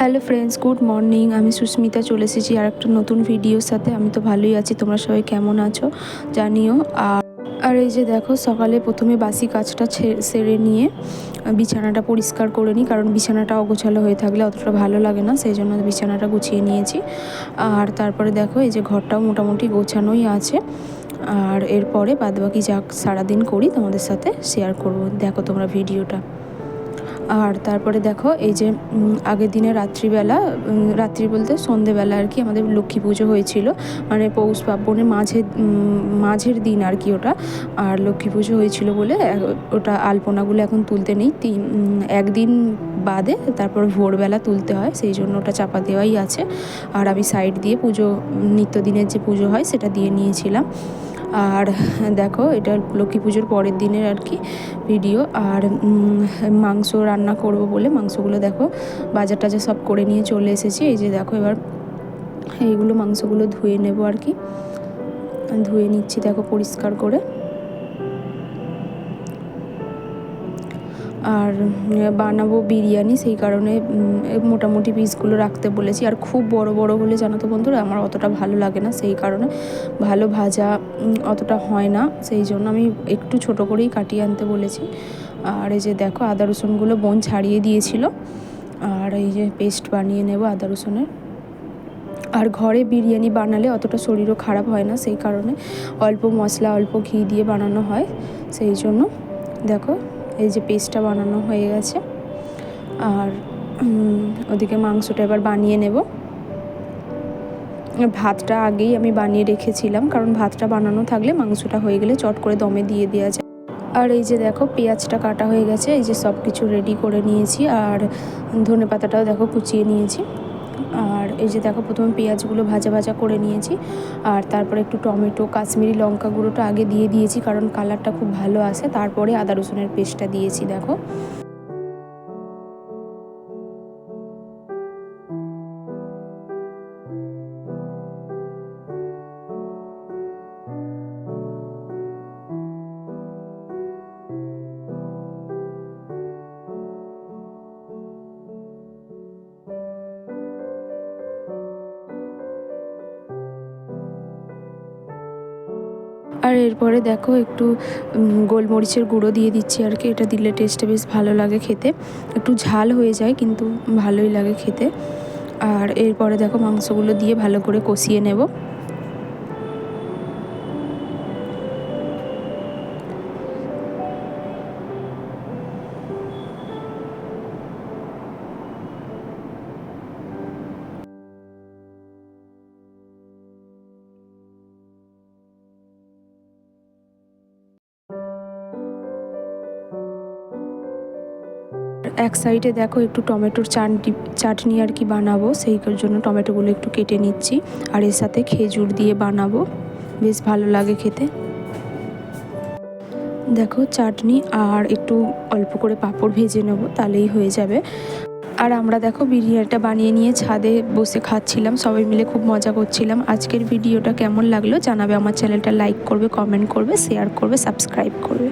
Hello friends, good morning. আমি সুস্মিতা চলে এসেছি আর একটা নতুন ভিডিওর সাথে। আমি তো ভালোই আছি, তোমরা সবাই কেমন আছো জানিও। আর এই যে দেখো, সকালে প্রথমে বাসি কাজটা সেরে নিয়ে বিছানাটা পরিষ্কার করে নিই, কারণ বিছানাটা অগোছালো হয়ে থাকলে অতটা ভালো লাগে না, সেই জন্য বিছানাটা গুছিয়ে নিয়েছি। আর তারপরে দেখো, এই যে ঘরটাও মোটামুটি গোছানোই আছে। আর এরপরে বাদবাকি যা সারাদিন করি তোমাদের সাথে শেয়ার করব, দেখো তোমরা ভিডিওটা। আর তারপরে দেখো, এই যে আগের দিনে রাত্রি বলতে সন্ধেবেলা আর কি আমাদের লক্ষ্মী পুজো হয়েছিল, মানে পৌষ পার্বণের মাঝের দিন আর কি ওটা। আর লক্ষ্মী পুজো হয়েছিল বলে ওটা আলপনাগুলো এখন তুলতে নেই, একদিন বাদে তারপর ভোরবেলা তুলতে হয়, সেই জন্য ওটা চাপা দেওয়াই আছে। আর আমি সাইড দিয়ে নিত্যদিনের যে পুজো হয় সেটা দিয়ে নিয়েছিলাম। আর দেখো, এটা লক্ষ্মী পুজোর পরের দিনের আর কি ভিডিও। আর মাংস রান্না করব বলে মাংসগুলো দেখো বাজার টাজার সব করে নিয়ে চলে এসেছি। এই যে দেখো, এবার এইগুলো মাংসগুলো ধুয়ে নেব আর কি, ধুয়ে নিচ্ছি দেখো পরিষ্কার করে। আর বানাবো বিরিয়ানি, সেই কারণে মোটামুটি পিসগুলো রাখতে বলেছি। আর খুব বড় বড় হলে জানো তো বন্ধুরা, আমার অতটা ভালো লাগে না, সেই কারণে ভালো ভাজা অতটা হয় না, সেই জন্য আমি একটু ছোট করেই কাটিয়ে আনতে বলেছি। আর এই যে দেখো, আদা রসুনগুলো বোন ছাড়িয়ে দিয়েছিল, আর এই যে পেস্ট বানিয়ে নেব আদা রসুনের। আর ঘরে বিরিয়ানি বানালে অতটা শরীরও খারাপ হয় না, সেই কারণে অল্প মশলা অল্প ঘি দিয়ে বানানো হয়, সেই জন্য দেখো এই যে পেস্টটা বানানো হয়ে গেছে। আর ওদিকে মাংসটা এবার বানিয়ে নেব। ভাতটা আগেই আমি বানিয়ে রেখেছিলাম, কারণ ভাতটা বানানো থাকলে মাংসটা হয়ে গেলে চট করে দমে দিয়ে দেওয়া যায়। আর এই যে দেখো, পেঁয়াজটা কাটা হয়ে গেছে, এই যে সব কিছু রেডি করে নিয়েছি। আর ধনেপাতাটাও দেখো কুচিয়ে নিয়েছি। আর এই যে দেখো, প্রথমে পেঁয়াজগুলো ভাজা ভাজা করে নিয়েছি। আর তারপরে একটু টমেটো, কাশ্মীরি লঙ্কা গুঁড়োটা আগে দিয়ে দিয়েছি, কারণ কালারটা খুব ভালো আসে। তারপরে আদা রসুনের পেস্টটা দিয়েছি দেখো। আর এরপরে দেখো, একটু গোলমরিচের গুঁড়ো দিয়ে দিচ্ছি আর কি, এটা দিলে টেস্টটা বেশ ভালো লাগে খেতে, একটু ঝাল হয়ে যায় কিন্তু ভালোই লাগে খেতে। আর এরপরে দেখো, মাংসগুলো দিয়ে ভালো করে কষিয়ে নেব। এক সাইডে দেখো, একটু টমেটোর চাটনি আর কি বানাবো, সেই জন্য টমেটোগুলো একটু কেটে নিচ্ছি। আর এর সাথে খেজুর দিয়ে বানাবো, বেশ ভালো লাগে খেতে। দেখো চাটনি আর একটু অল্প করে পাঁপড় ভেজে নেবো, তাহলেই হয়ে যাবে। আর আমরা দেখো বিরিয়ানিটা বানিয়ে নিয়ে ছাদে বসে খাচ্ছিলাম, সবাই মিলে খুব মজা করছিলাম। আজকের ভিডিওটা কেমন লাগলো জানাবে, আমার চ্যানেলটা লাইক করবে, কমেন্ট করবে, শেয়ার করবে, সাবস্ক্রাইব করবে।